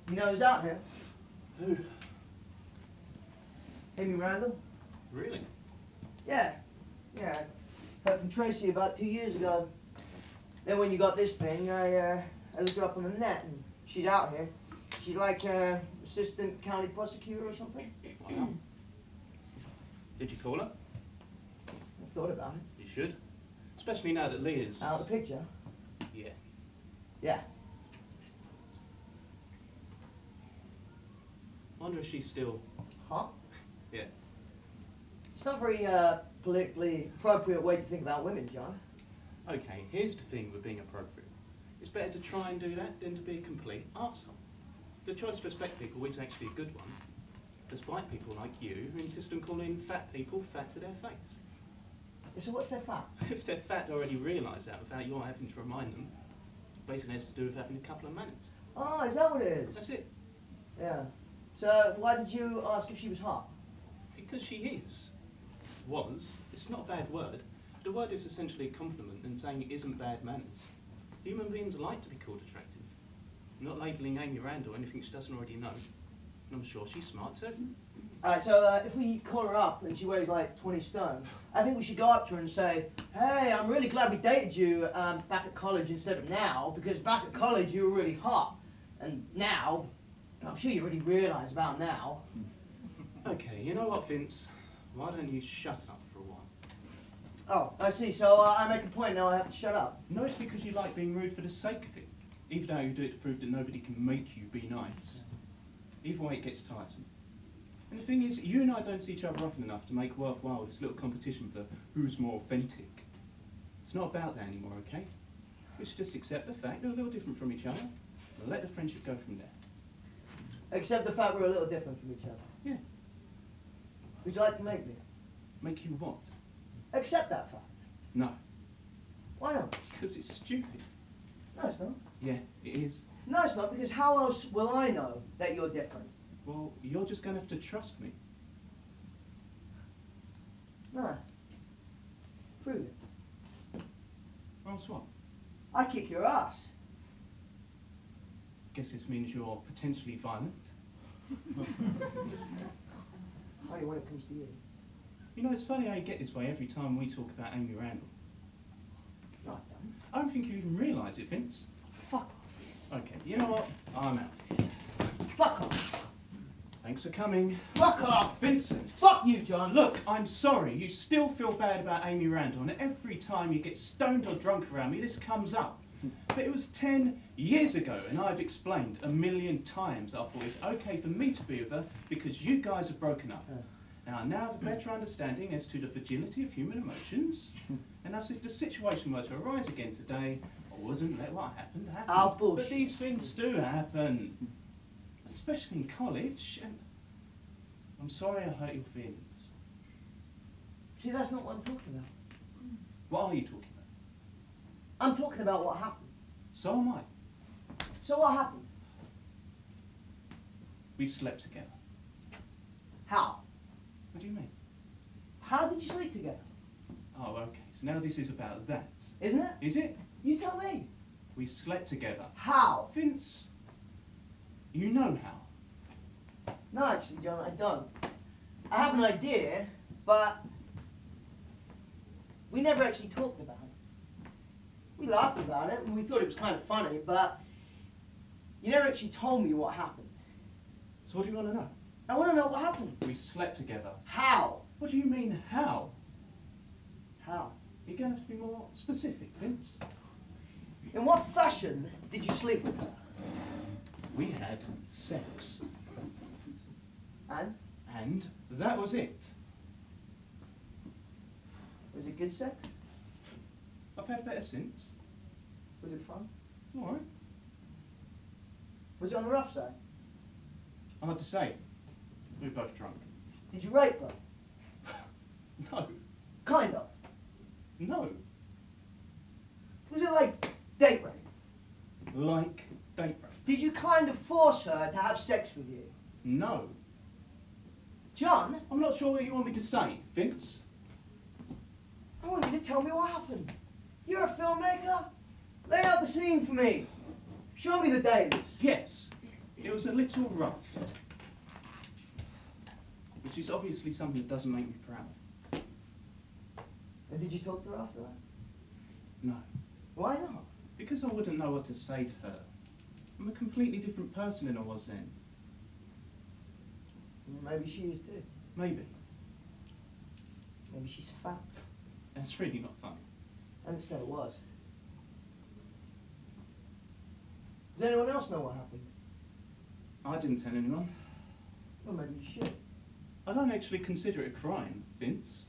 You know who's out here? Who? Amy Randall. Really? Yeah. Yeah. Heard from Tracy about 2 years ago. Then when you got this thing, I looked her up on the net, and she's out here. She's like assistant county prosecutor or something. Wow. Did you call her? I thought about it. You should. Especially now that Leah's... Out of the picture? Yeah. Yeah. Wonder if she's still... Huh? Yeah. It's not a very politically appropriate way to think about women, John. Okay, here's the thing with being appropriate. It's better to try and do that than to be a complete arsehole. The choice to respect people is actually a good one, despite people like you who insist on calling fat people fat to their face. So what's their fat? If they're fat, they already realise that without your having to remind them. Basically, it has to do with having a couple of manners. Oh, is that what it is? That's it. Yeah. So why did you ask if she was hot? Because she is. Was. It's not a bad word. The word is essentially a compliment and saying it isn't bad manners. Human beings like to be called attractive. I'm not labelling Amy Randall anything she doesn't already know. And I'm sure she's smart too. Alright, so if we call her up and she weighs like 20 stone, I think we should go up to her and say, hey, I'm really glad we dated you back at college instead of now, because back at college you were really hot. And now, I'm sure you already realise about now. Okay, you know what, Vince? Why don't you shut up for a while? Oh, I see. So I make a point, now I have to shut up. No, it's because you like being rude for the sake of it. Even though you do it to prove that nobody can make you be nice. Either way, it gets tiresome. And the thing is, you and I don't see each other often enough to make worthwhile this little competition for who's more authentic. It's not about that anymore, okay? We should just accept the fact they're a little different from each other and let the friendship go from there. Except the fact we're a little different from each other. Yeah. Would you like to make me? Make you what? Accept that fact. No. Why not? Because it's stupid. No, it's not. Yeah, it is. No, it's not, because how else will I know that you're different? Well, you're just going to have to trust me. No. Prove it. Or else what? I kick your ass. Guess this means you're potentially violent. Only when it comes to you. You know, it's funny how you get this way every time we talk about Amy Randall. No, I don't. I don't think you even realise it, Vince. Fuck off. Okay, you know what? I'm out. Fuck off. Thanks for coming. Fuck off. Vincent! Fuck you, John. Look, I'm sorry. You still feel bad about Amy Randall, and every time you get stoned or drunk around me, this comes up. But it was 10 years ago, and I've explained a million times I thought it's okay for me to be with her because you guys have broken up. And I now have a better understanding as to the fragility of human emotions, and as if the situation were to arise again today, I wouldn't let what happened happen. Oh, bullshit. But these things do happen, especially in college, and I'm sorry I hurt your feelings. See, that's not what I'm talking about. What are you talking about? I'm talking about what happened. So am I. So what happened? We slept together. How? What do you mean? How did you sleep together? Oh, okay. So now this is about that. Isn't it? Is it? You tell me. We slept together. How? Vince, you know how. No, actually, John, I don't. I have an idea, but we never actually talked about it. We laughed about it, and we thought it was kind of funny, but you never actually told me what happened. So what do you want to know? I want to know what happened. We slept together. How? What do you mean, how? How? You're going to have to be more specific, Vince. In what fashion did you sleep with her? We had sex. And? And that was it. Was it good sex? I've had better since. Was it fun? All right. Was it on the rough side? Hard to say. We were both drunk. Did you rape her? No. Kind of. No. Was it like date rape? Like date rape. Did you kind of force her to have sex with you? No. John, I'm not sure what you want me to say, Vince. I want you to tell me what happened. You're a filmmaker. Lay out the scene for me. Show me the dailies. Yes. It was a little rough, which is obviously something that doesn't make me proud. And did you talk to her after that? No. Why not? Because I wouldn't know what to say to her. I'm a completely different person than I was then. Maybe she is too. Maybe. Maybe she's fat. That's really not funny. And so it was. Does anyone else know what happened? I didn't tell anyone. Well, maybe you should. I don't actually consider it a crime, Vince.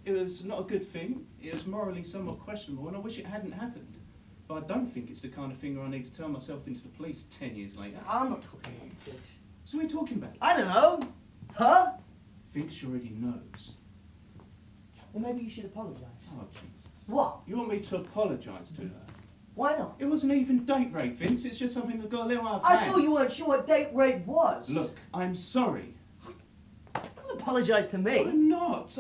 It was not a good thing. It was morally somewhat questionable, and I wish it hadn't happened. But I don't think it's the kind of thing where I need to turn myself into the police 10 years later. I'm not talking about this. So what are you talking about? I don't know. Huh? Vince already knows. Then maybe you should apologise. Oh, Jesus. What? You want me to apologise to her? Why not? It wasn't even date rape, Vince. It's just something that got a little out of I hand. thought you weren't sure what date rape was. Look, I'm sorry. Don't apologise to me. I'm not.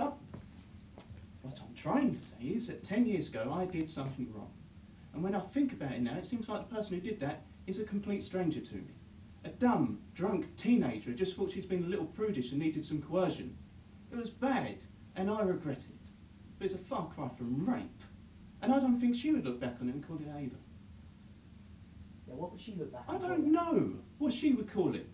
What I'm trying to say is that 10 years ago I did something wrong. And when I think about it now, it seems like the person who did that is a complete stranger to me. A dumb, drunk teenager who just thought she's been a little prudish and needed some coercion. It was bad, and I regret it. But it's a far cry from rape. And I don't think she would look back on it and call it either. Yeah, what would she look back I and call don't it? know what she would call it.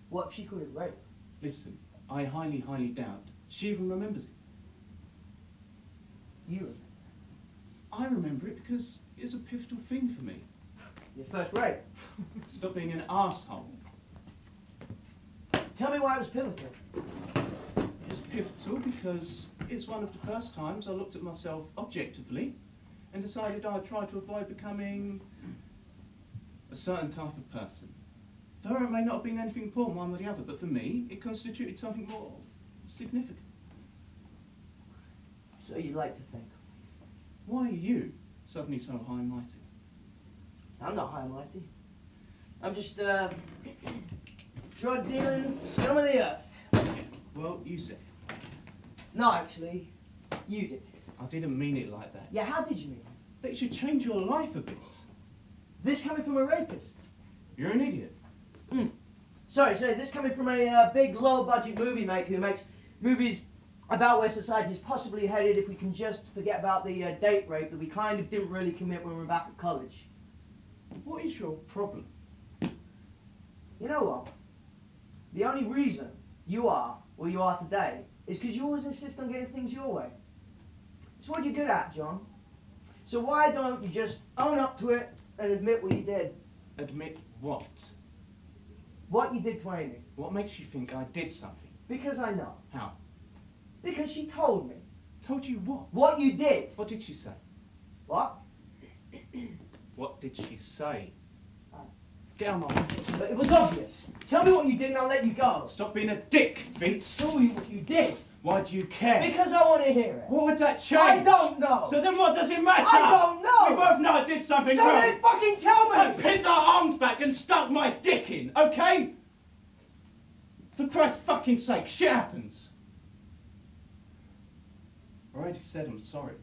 What if she called it rape? Listen, I highly, highly doubt she even remembers it. You remember. I remember it because it was a pivotal thing for me. Your first rape. Stop being an arsehole. Tell me why it was pivotal. It's pivotal because it's one of the first times I looked at myself objectively and decided I'd try to avoid becoming a certain type of person. For her, it may not have been anything poor, one or the other, but for me, it constituted something more significant. So you'd like to think. Why are you suddenly so high and mighty? I'm not high and mighty. I'm just, drug dealing scum of the earth. Yeah, well, you said. No, actually, you did. I didn't mean it like that. Yeah, how did you mean it? That should change your life a bit. This coming from a rapist? You're an idiot. Sorry, this coming from a big, low-budget movie maker who makes movies about where society is possibly headed if we can just forget about the date rape that we kind of didn't really commit when we were back at college. What is your problem? You know what? The only reason you are where you are today is because you always insist on getting things your way. It's what you're good at, John. So why don't you just own up to it and admit what you did? Admit what? What you did to Amy. What makes you think I did something? Because I know. How? Because she told me. Told you what? What you did. What did she say? What? What did she say? Get on my face. But it was obvious. Tell me what you did and I'll let you go. Stop being a dick, Vince. Tell me what you did. Why do you care? Because I want to hear it. What would that change? I don't know. So then what does it matter? I don't know. We both know I did something So wrong. then fucking tell me. I pinned our arms back and stuck my dick in, okay? For Christ's fucking sake, shit happens. I already said I'm sorry.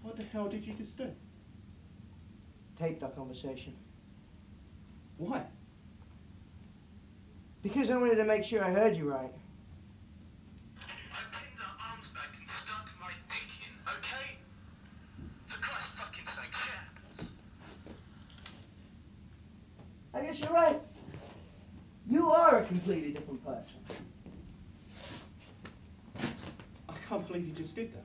What the hell did you just do? Tape that conversation. Why? Because I wanted to make sure I heard you right. I pinned her arms back and stuck my dick in, okay? For Christ's fucking sake, shit happens. I guess you're right. You are a completely different person. I can't believe you just did that.